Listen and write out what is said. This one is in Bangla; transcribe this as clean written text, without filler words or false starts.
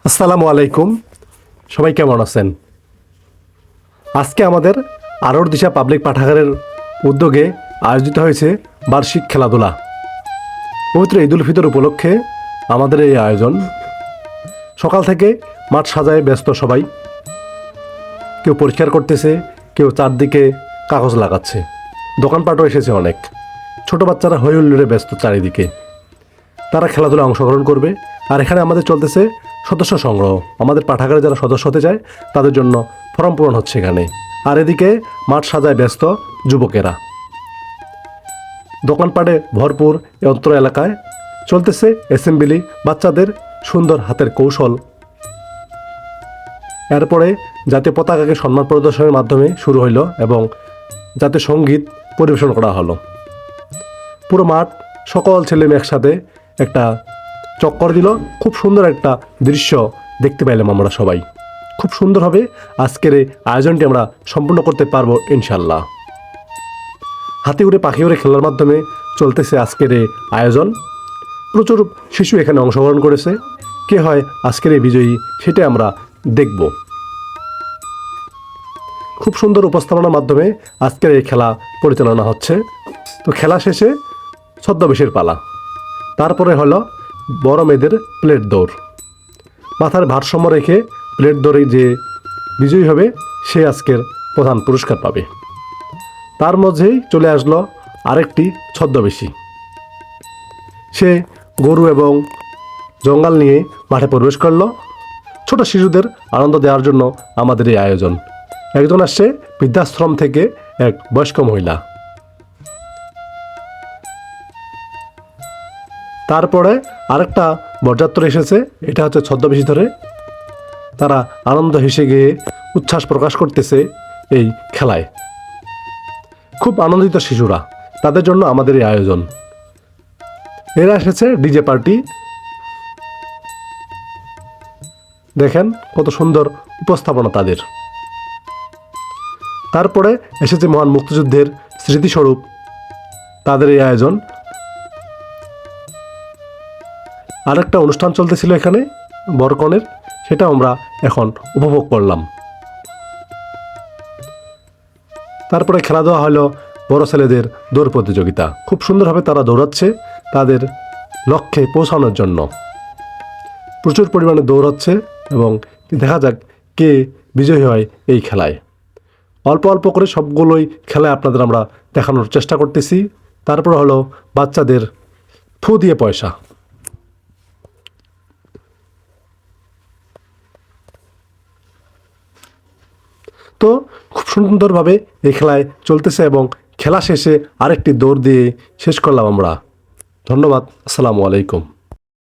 আসসালামু আলাইকুম। সবাই কেমন আছেন? আজকে আমাদের আরোর দিশা পাবলিক পাঠাগারের উদ্যোগে আয়োজিত হয়েছে বার্ষিক খেলাধুলা। পবিত্র ঈদ উল ফিতর উপলক্ষে আমাদের এই আয়োজন। সকাল থেকে মাঠ সাজায় ব্যস্ত সবাই। কেউ পরিষ্কার করতেছে, কেউ চারদিকে কাগজ লাগাচ্ছে। দোকানপাটও এসেছে অনেক। ছোট বাচ্চারা হই হুল্লোড়ে ব্যস্ত চারিদিকে। তারা খেলাধুলায় অংশগ্রহণ করবে। আর এখানে আমাদের চলতেছে সদস্য সংগ্রহ। আমাদের পাঠাগারে যারা সদস্য হতে চায় তাদের জন্য ফর্ম পূরণ হচ্ছে এখানে। আর এদিকে মাঠ সাজায় ব্যস্ত যুবকেরা। দোকানপাটে ভরপুর এই অত্র এলাকায় চলতেছে অ্যাসেম্বলি, বাচ্চাদের সুন্দর হাতের কৌশল। এরপরে জাতীয় পতাকাকে সম্মান প্রদর্শনের মাধ্যমে শুরু হইল এবং জাতীয় সঙ্গীত পরিবেশন করা হলো। পুরো মাঠ সকল ছেলে মেয়ে একসাথে একটা চক্কর দিল। খুব সুন্দর একটা দৃশ্য দেখতে পাইলাম আমরা সবাই। খুব সুন্দরভাবে আজকের এই আয়োজনটি আমরা সম্পূর্ণ করতে পারবো ইনশাল্লাহ। হাতি উড়ে পাখি উড়ে খেলার মাধ্যমে চলতেছে আজকের এই আয়োজন। প্রচুর শিশু এখানে অংশগ্রহণ করেছে। কে হয় আজকের এই বিজয়ী সেটা আমরা দেখব। খুব সুন্দর উপস্থাপনার মাধ্যমে আজকের এই খেলা পরিচালনা হচ্ছে। তো খেলা শেষে ছদ্মবেশের পালা। তারপরে হলো বড় মেয়েদের প্লেট দৌড়। মাথার ভারসাম্য রেখে প্লেট দৌড়ে যে বিজয়ী হবে সে আজকের প্রধান পুরস্কার পাবে। তার মধ্যেই চলে আসলো আরেকটি ছদ্মবেশী। সে গরু এবং জঙ্গল নিয়ে মাঠে প্রবেশ করলো। ছোট শিশুদের আনন্দ দেওয়ার জন্য আমাদের এই আয়োজন। একজন আসছে বৃদ্ধাশ্রম থেকে, এক বয়স্ক মহিলা। তারপরে আরেকটা বরযাত্র এসেছে। এটা হচ্ছে ছদ্মবেশী ধরে। তারা আনন্দ হেসে গিয়ে উচ্ছ্বাস প্রকাশ করতেছে এই খেলায়। খুব আনন্দিত শিশুরা, তাদের জন্য আমাদের এই আয়োজন। এরা এসেছে ডিজে পার্টি। দেখেন কত সুন্দর উপস্থাপনা তাদের। তারপরে এসেছে মহান মুক্তিযুদ্ধের স্মৃতিস্বরূপ তাদের এই আয়োজন। আরেকটা অনুষ্ঠান চলতেছিল এখানে বরকনের, সেটা আমরা এখন উপভোগ করলাম। তারপরে খেলা দেওয়া হলো বড় ছেলেদের দৌড় প্রতিযোগিতা। খুব সুন্দরভাবে তারা দৌড়াচ্ছে তাদের লক্ষ্যে পৌঁছানোর জন্য। প্রচুর পরিমাণে দৌড়াচ্ছে এবং দেখা যাক কে বিজয়ী হয় এই খেলায়। অল্প অল্প করে সবগুলোই খেলায় আপনাদের আমরা দেখানোর চেষ্টা করতেছি। তারপরে হলো বাচ্চাদের ফু দিয়ে পয়সা। তো খুব সুন্দরভাবে এই খেলায় চলতেছে এবং খেলা শেষে আরেকটি দৌড় দিয়ে শেষ করলাম আমরা। ধন্যবাদ। আসসালামু আলাইকুম।